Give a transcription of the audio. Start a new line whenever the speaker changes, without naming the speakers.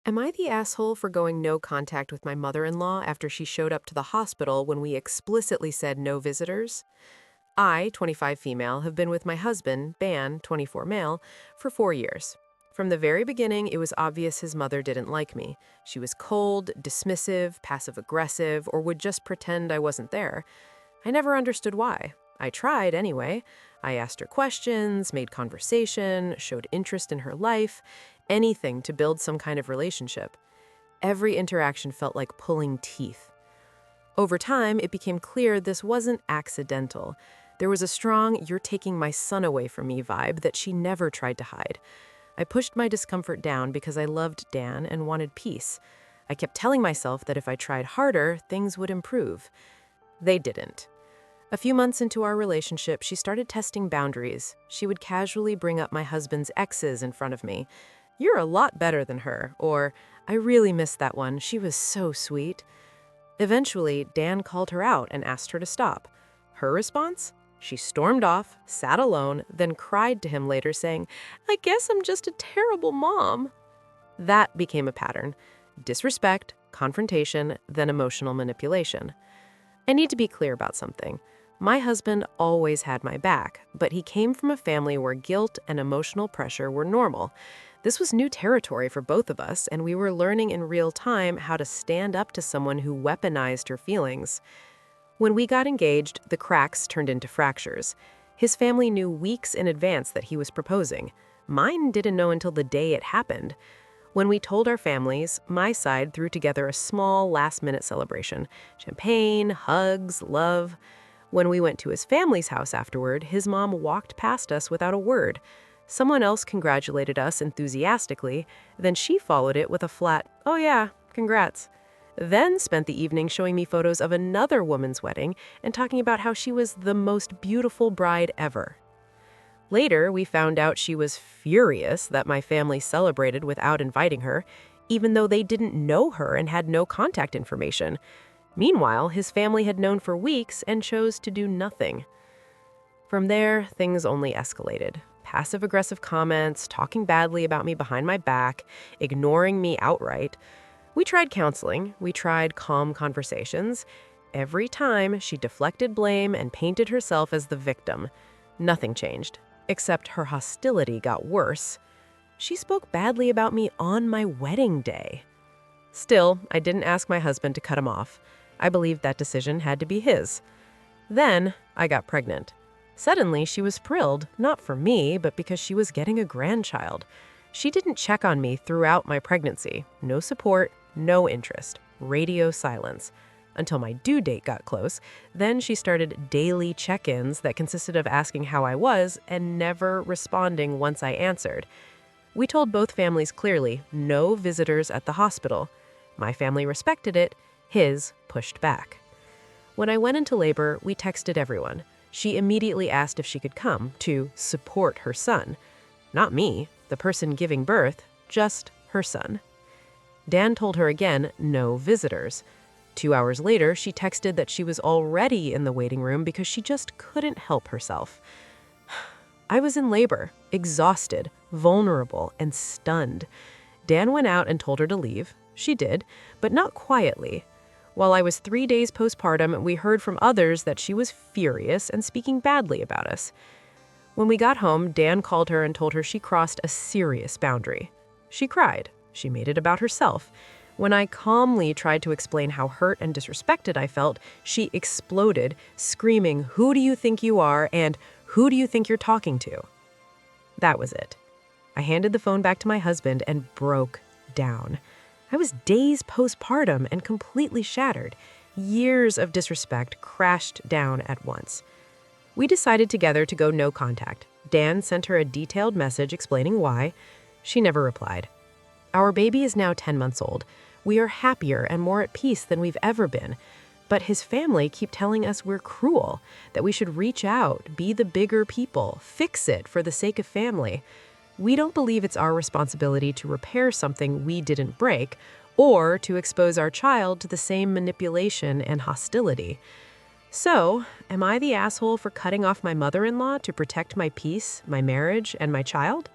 Am I the asshole for going no contact with my mother-in-law after she showed up to the hospital when we explicitly said no visitors? I, 25 female, have been with my husband, Ban, 24 male, for 4 years. From the very beginning, it was obvious his mother didn't like me. She was cold, dismissive, passive-aggressive, or would just pretend I wasn't there. I never understood why. I tried anyway. I asked her questions, made conversation, showed interest in her life, anything to build some kind of relationship. Every interaction felt like pulling teeth. Over time, it became clear this wasn't accidental. There was a strong, "you're taking my son away from me" vibe that she never tried to hide. I pushed my discomfort down because I loved Dan and wanted peace. I kept telling myself that if I tried harder, things would improve. They didn't. A few months into our relationship, she started testing boundaries. She would casually bring up my husband's exes in front of me. "You're a lot better than her," or "I really missed that one, she was so sweet." Eventually, Dan called her out and asked her to stop. Her response? She stormed off, sat alone, then cried to him later saying, "I guess I'm just a terrible mom." That became a pattern. Disrespect, confrontation, then emotional manipulation. I need to be clear about something. My husband always had my back, but he came from a family where guilt and emotional pressure were normal. This was new territory for both of us, and we were learning in real time how to stand up to someone who weaponized her feelings. When we got engaged, the cracks turned into fractures. His family knew weeks in advance that he was proposing. Mine didn't know until the day it happened. When we told our families, my side threw together a small last-minute celebration. Champagne, hugs, love. When we went to his family's house afterward, his mom walked past us without a word. Someone else congratulated us enthusiastically, then she followed it with a flat, "Oh yeah, congrats." Then spent the evening showing me photos of another woman's wedding and talking about how she was the most beautiful bride ever. Later, we found out she was furious that my family celebrated without inviting her, even though they didn't know her and had no contact information. Meanwhile, his family had known for weeks and chose to do nothing. From there, things only escalated. Passive-aggressive comments, talking badly about me behind my back, ignoring me outright. We tried counseling, we tried calm conversations. Every time, she deflected blame and painted herself as the victim. Nothing changed, except her hostility got worse. She spoke badly about me on my wedding day. Still, I didn't ask my husband to cut him off. I believed that decision had to be his. Then, I got pregnant. Suddenly, she was thrilled, not for me, but because she was getting a grandchild. She didn't check on me throughout my pregnancy. No support, no interest, radio silence. Until my due date got close, then she started daily check-ins that consisted of asking how I was and never responding once I answered. We told both families clearly, no visitors at the hospital. My family respected it, his pushed back. When I went into labor, we texted everyone. She immediately asked if she could come to support her son. Not me, the person giving birth, just her son. Dan told her again, no visitors. 2 hours later, she texted that she was already in the waiting room because she just couldn't help herself. I was in labor, exhausted, vulnerable, and stunned. Dan went out and told her to leave. She did, but not quietly. While I was 3 days postpartum, we heard from others that she was furious and speaking badly about us. When we got home, Dan called her and told her she crossed a serious boundary. She cried. She made it about herself. When I calmly tried to explain how hurt and disrespected I felt, she exploded, screaming, "Who do you think you are?" and "Who do you think you're talking to?" That was it. I handed the phone back to my husband and broke down. I was days postpartum and completely shattered. Years of disrespect crashed down at once. We decided together to go no contact. Dan sent her a detailed message explaining why. She never replied. Our baby is now 10 months old. We are happier and more at peace than we've ever been. But his family keep telling us we're cruel, that we should reach out, be the bigger people, fix it for the sake of family. We don't believe it's our responsibility to repair something we didn't break or to expose our child to the same manipulation and hostility. So, am I the asshole for cutting off my mother-in-law to protect my peace, my marriage, and my child?